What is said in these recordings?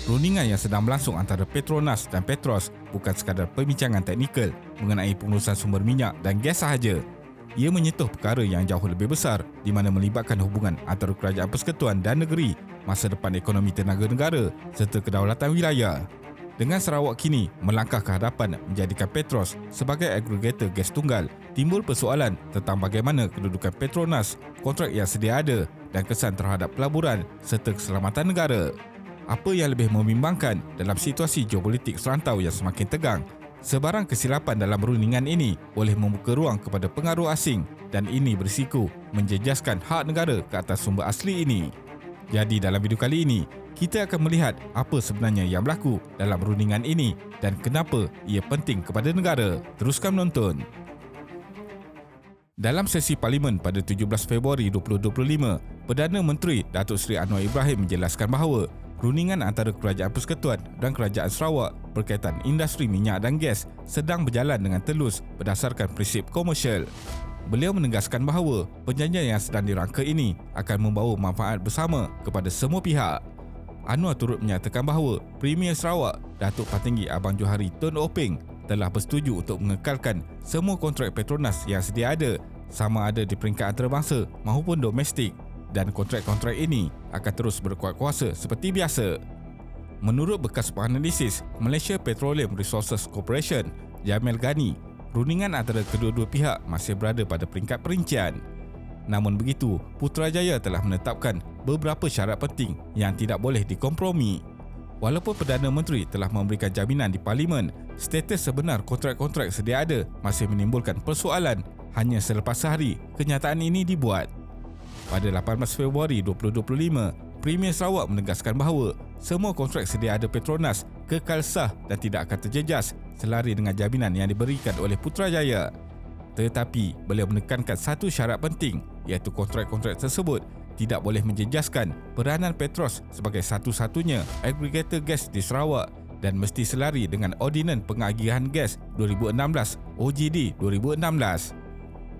Rundingan yang sedang berlangsung antara Petronas dan Petros bukan sekadar perbincangan teknikal mengenai pengurusan sumber minyak dan gas sahaja. Ia menyentuh perkara yang jauh lebih besar di mana melibatkan hubungan antara kerajaan persekutuan dan negeri, masa depan ekonomi tenaga negara serta kedaulatan wilayah. Dengan Sarawak kini melangkah ke hadapan menjadikan Petros sebagai agregator gas tunggal, timbul persoalan tentang bagaimana kedudukan Petronas, kontrak yang sedia ada dan kesan terhadap pelaburan serta keselamatan negara. Apa yang lebih membimbangkan dalam situasi geopolitik serantau yang semakin tegang, sebarang kesilapan dalam rundingan ini boleh membuka ruang kepada pengaruh asing dan ini berisiko menjejaskan hak negara ke atas sumber asli ini. Jadi dalam video kali ini, kita akan melihat apa sebenarnya yang berlaku dalam rundingan ini dan kenapa ia penting kepada negara. Teruskan menonton. Dalam sesi Parlimen pada 17 Februari 2025, Perdana Menteri Datuk Seri Anwar Ibrahim menjelaskan bahawa rundingan antara Kerajaan Persekutuan dan Kerajaan Sarawak berkaitan industri minyak dan gas sedang berjalan dengan telus berdasarkan prinsip komersial. Beliau menegaskan bahawa perjanjian yang sedang dirangka ini akan membawa manfaat bersama kepada semua pihak. Anwar turut menyatakan bahawa Premier Sarawak, Datuk Patinggi Abang Johari Tun Openg telah bersetuju untuk mengekalkan semua kontrak Petronas yang sedia ada, sama ada di peringkat antarabangsa maupun domestik, dan kontrak-kontrak ini akan terus berkuat kuasa seperti biasa. Menurut bekas penganalisis Malaysia Petroleum Resources Corporation, Jamil Ghani, rundingan antara kedua-dua pihak masih berada pada peringkat perincian. Namun begitu, Putrajaya telah menetapkan beberapa syarat penting yang tidak boleh dikompromi. Walaupun Perdana Menteri telah memberikan jaminan di Parlimen, status sebenar kontrak-kontrak sedia ada masih menimbulkan persoalan hanya selepas sehari kenyataan ini dibuat. Pada 18 Februari 2025, Premier Sarawak menegaskan bahawa semua kontrak sedia ada Petronas kekal sah dan tidak akan terjejas selari dengan jaminan yang diberikan oleh Putrajaya. Tetapi beliau menekankan satu syarat penting, iaitu kontrak-kontrak tersebut tidak boleh menjejaskan peranan Petros sebagai satu-satunya agregator gas di Sarawak dan mesti selari dengan Ordinan Pengagihan Gas 2016 OGD 2016.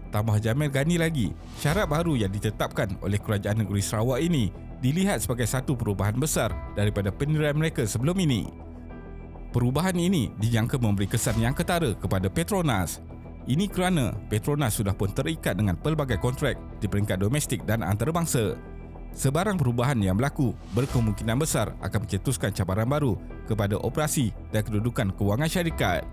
Tambah Jamil Ghani lagi, syarat baru yang ditetapkan oleh Kerajaan Negeri Sarawak ini dilihat sebagai satu perubahan besar daripada pendirian mereka sebelum ini. Perubahan ini dijangka memberi kesan yang ketara kepada Petronas. Ini kerana Petronas sudah pun terikat dengan pelbagai kontrak di peringkat domestik dan antarabangsa. Sebarang perubahan yang berlaku berkemungkinan besar akan mencetuskan cabaran baru kepada operasi dan kedudukan kewangan syarikat.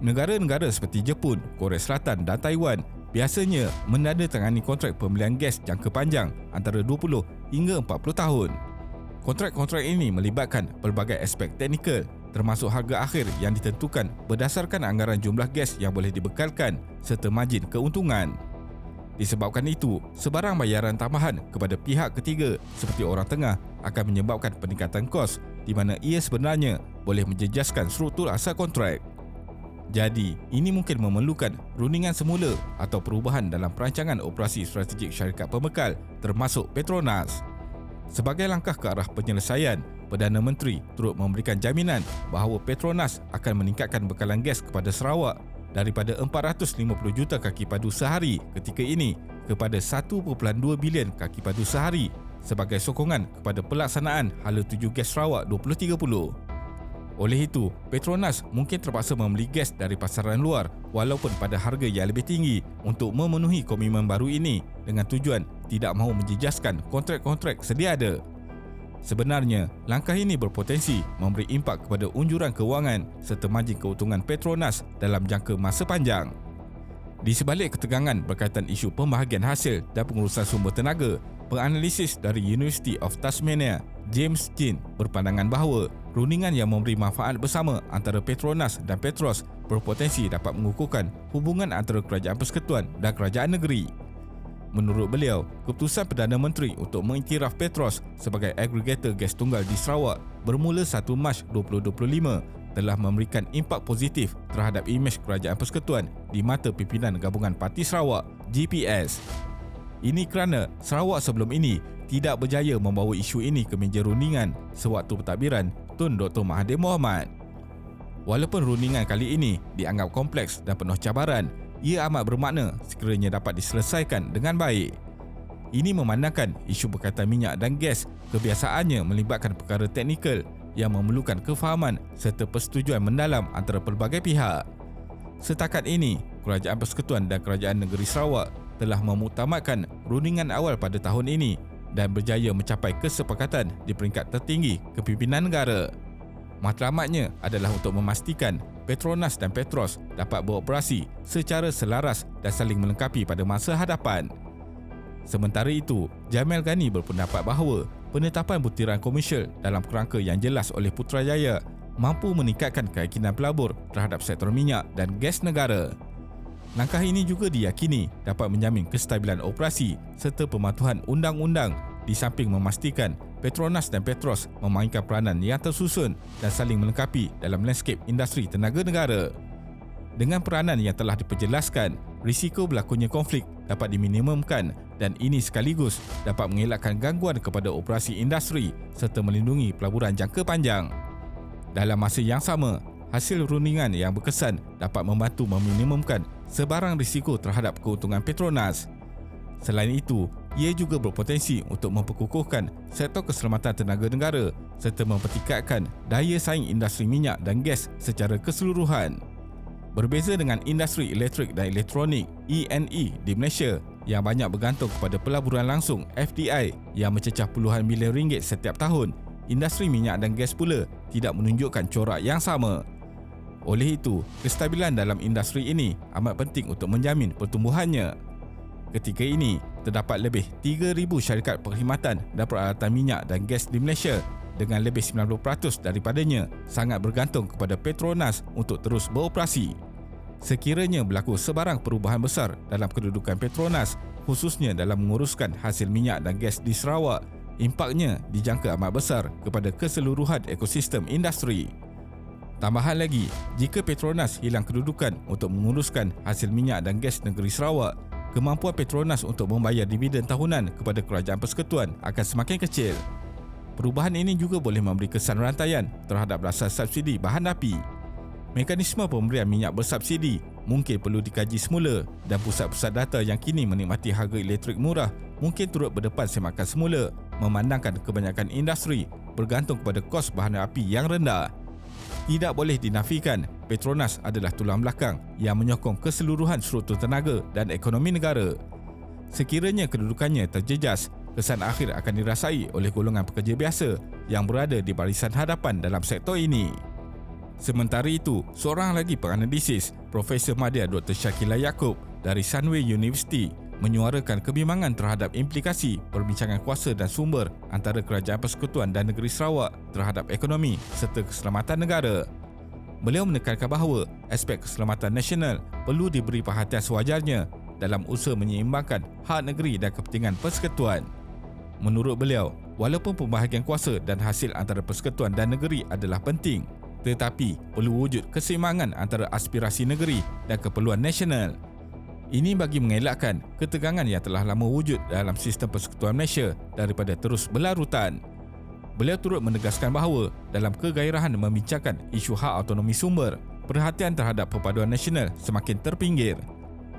Negara-negara seperti Jepun, Korea Selatan dan Taiwan biasanya menandatangani kontrak pembelian gas jangka panjang antara 20 hingga 40 tahun. Kontrak-kontrak ini melibatkan pelbagai aspek teknikal termasuk harga akhir yang ditentukan berdasarkan anggaran jumlah gas yang boleh dibekalkan serta margin keuntungan. Disebabkan itu, sebarang bayaran tambahan kepada pihak ketiga seperti orang tengah akan menyebabkan peningkatan kos di mana ia sebenarnya boleh menjejaskan struktur asal kontrak. Jadi, ini mungkin memerlukan rundingan semula atau perubahan dalam perancangan operasi strategik syarikat pembekal termasuk Petronas. Sebagai langkah ke arah penyelesaian, Perdana Menteri turut memberikan jaminan bahawa Petronas akan meningkatkan bekalan gas kepada Sarawak daripada 450 juta kaki padu sehari ketika ini kepada 1.2 bilion kaki padu sehari sebagai sokongan kepada pelaksanaan Hala 7 Gas Sarawak 2030. Oleh itu, Petronas mungkin terpaksa membeli gas dari pasaran luar walaupun pada harga yang lebih tinggi untuk memenuhi komitmen baru ini dengan tujuan tidak mahu menjejaskan kontrak-kontrak sedia ada. Sebenarnya, langkah ini berpotensi memberi impak kepada unjuran kewangan serta margin keuntungan Petronas dalam jangka masa panjang. Di sebalik ketegangan berkaitan isu pembahagian hasil dan pengurusan sumber tenaga, penganalisis dari University of Tasmania, James Chin, berpandangan bahawa rundingan yang memberi manfaat bersama antara Petronas dan Petros berpotensi dapat mengukuhkan hubungan antara Kerajaan Persekutuan dan Kerajaan Negeri. Menurut beliau, keputusan Perdana Menteri untuk mengiktiraf Petros sebagai agregator gas tunggal di Sarawak bermula 1 Mac 2025 telah memberikan impak positif terhadap imej Kerajaan Persekutuan di mata pimpinan Gabungan Parti Sarawak, GPS. Ini kerana Sarawak sebelum ini tidak berjaya membawa isu ini ke meja rundingan sewaktu pentadbiran Tun Dr. Mahathir Mohamad. Walaupun rundingan kali ini dianggap kompleks dan penuh cabaran, ia amat bermakna sekiranya dapat diselesaikan dengan baik. Ini memandangkan isu berkaitan minyak dan gas kebiasaannya melibatkan perkara teknikal yang memerlukan kefahaman serta persetujuan mendalam antara pelbagai pihak. Setakat ini, Kerajaan Persekutuan dan Kerajaan Negeri Sarawak telah memuktamadkan rundingan awal pada tahun ini dan berjaya mencapai kesepakatan di peringkat tertinggi kepimpinan negara. Matlamatnya adalah untuk memastikan Petronas dan Petros dapat beroperasi secara selaras dan saling melengkapi pada masa hadapan. Sementara itu, Jamil Ghani berpendapat bahawa penetapan butiran komersial dalam kerangka yang jelas oleh Putrajaya mampu meningkatkan keyakinan pelabur terhadap sektor minyak dan gas negara. Langkah ini juga diyakini dapat menjamin kestabilan operasi serta pematuhan undang-undang di samping memastikan Petronas dan Petros memainkan peranan yang tersusun dan saling melengkapi dalam landscape industri tenaga negara. Dengan peranan yang telah diperjelaskan, risiko berlakunya konflik dapat diminimumkan dan ini sekaligus dapat mengelakkan gangguan kepada operasi industri serta melindungi pelaburan jangka panjang. Dalam masa yang sama, hasil rundingan yang berkesan dapat membantu meminimumkan sebarang risiko terhadap keuntungan Petronas. Selain itu, ia juga berpotensi untuk memperkukuhkan sektor keselamatan tenaga negara serta mempertingkatkan daya saing industri minyak dan gas secara keseluruhan. Berbeza dengan industri elektrik dan elektronik (E&E) di Malaysia yang banyak bergantung kepada pelaburan langsung (FDI) yang mencecah puluhan bilion ringgit setiap tahun, industri minyak dan gas pula tidak menunjukkan corak yang sama. Oleh itu, kestabilan dalam industri ini amat penting untuk menjamin pertumbuhannya. Ketika ini, terdapat lebih 3,000 syarikat perkhidmatan dan peralatan minyak dan gas di Malaysia dengan lebih 90% daripadanya sangat bergantung kepada Petronas untuk terus beroperasi. Sekiranya berlaku sebarang perubahan besar dalam kedudukan Petronas, khususnya dalam menguruskan hasil minyak dan gas di Sarawak, impaknya dijangka amat besar kepada keseluruhan ekosistem industri. Tambahan lagi, jika Petronas hilang kedudukan untuk menguruskan hasil minyak dan gas negeri Sarawak, kemampuan Petronas untuk membayar dividen tahunan kepada Kerajaan Persekutuan akan semakin kecil. Perubahan ini juga boleh memberi kesan rantaian terhadap rasas subsidi bahan api. Mekanisme pemberian minyak bersubsidi mungkin perlu dikaji semula dan pusat-pusat data yang kini menikmati harga elektrik murah mungkin turut berdepan semakan semula memandangkan kebanyakan industri bergantung kepada kos bahan api yang rendah. Tidak boleh dinafikan, Petronas adalah tulang belakang yang menyokong keseluruhan struktur tenaga dan ekonomi negara. Sekiranya kedudukannya terjejas, kesan akhir akan dirasai oleh golongan pekerja biasa yang berada di barisan hadapan dalam sektor ini. Sementara itu, seorang lagi penganalisis, Profesor Madya Dr. Shakila Yaakob dari Sunway University menyuarakan kebimbangan terhadap implikasi perbincangan kuasa dan sumber antara Kerajaan Persekutuan dan Negeri Sarawak terhadap ekonomi serta keselamatan negara. Beliau menekankan bahawa aspek keselamatan nasional perlu diberi perhatian sewajarnya dalam usaha menyeimbangkan hak negeri dan kepentingan persekutuan. Menurut beliau, walaupun pembahagian kuasa dan hasil antara persekutuan dan negeri adalah penting, tetapi perlu wujud keseimbangan antara aspirasi negeri dan keperluan nasional. Ini bagi mengelakkan ketegangan yang telah lama wujud dalam sistem persekutuan Malaysia daripada terus berlarutan. Beliau turut menegaskan bahawa dalam kegairahan membincangkan isu hak autonomi sumber, perhatian terhadap perpaduan nasional semakin terpinggir.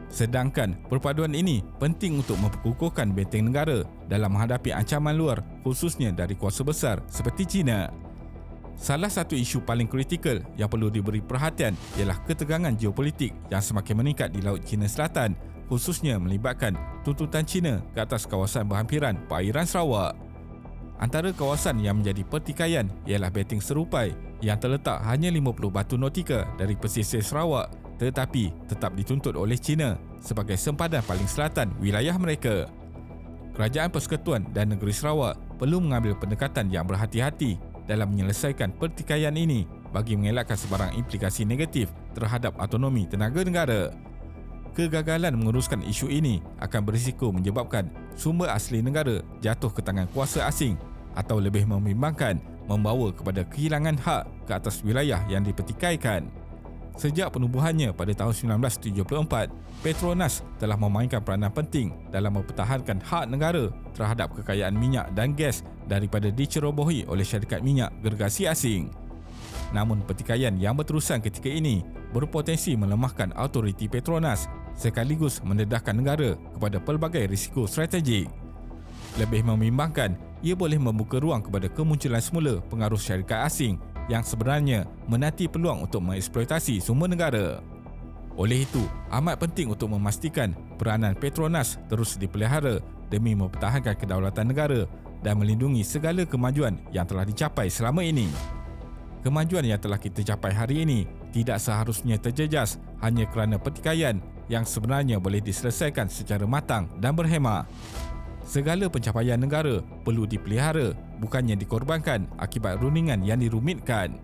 Sedangkan perpaduan ini penting untuk memperkukuhkan benteng negara dalam menghadapi ancaman luar khususnya dari kuasa besar seperti China. Salah satu isu paling kritikal yang perlu diberi perhatian ialah ketegangan geopolitik yang semakin meningkat di Laut Cina Selatan, khususnya melibatkan tuntutan China ke atas kawasan berhampiran perairan Sarawak. Antara kawasan yang menjadi pertikaian ialah Benteng Serupai yang terletak hanya 50 batu nautika dari pesisir Sarawak tetapi tetap dituntut oleh China sebagai sempadan paling selatan wilayah mereka. Kerajaan Persekutuan dan Negeri Sarawak perlu mengambil pendekatan yang berhati-hati dalam menyelesaikan pertikaian ini bagi mengelakkan sebarang implikasi negatif terhadap autonomi tenaga negara. Kegagalan menguruskan isu ini akan berisiko menyebabkan sumber asli negara jatuh ke tangan kuasa asing atau lebih membimbangkan membawa kepada kehilangan hak ke atas wilayah yang dipertikaikan. Sejak penubuhannya pada tahun 1974, Petronas telah memainkan peranan penting dalam mempertahankan hak negara terhadap kekayaan minyak dan gas daripada dicerobohi oleh syarikat minyak gergasi asing. Namun pertikaian yang berterusan ketika ini berpotensi melemahkan autoriti Petronas sekaligus mendedahkan negara kepada pelbagai risiko strategik. lebih membimbangkan ia boleh membuka ruang kepada kemunculan semula pengaruh syarikat asing yang sebenarnya menanti peluang untuk mengeksploitasi sumber negara. Oleh itu, amat penting untuk memastikan peranan Petronas terus dipelihara demi mempertahankan kedaulatan negara dan melindungi segala kemajuan yang telah dicapai selama ini. Kemajuan yang telah kita capai hari ini tidak seharusnya terjejas hanya kerana pertikaian yang sebenarnya boleh diselesaikan secara matang dan berhemah. Segala pencapaian negara perlu dipelihara, bukannya dikorbankan akibat rundingan yang dirumitkan.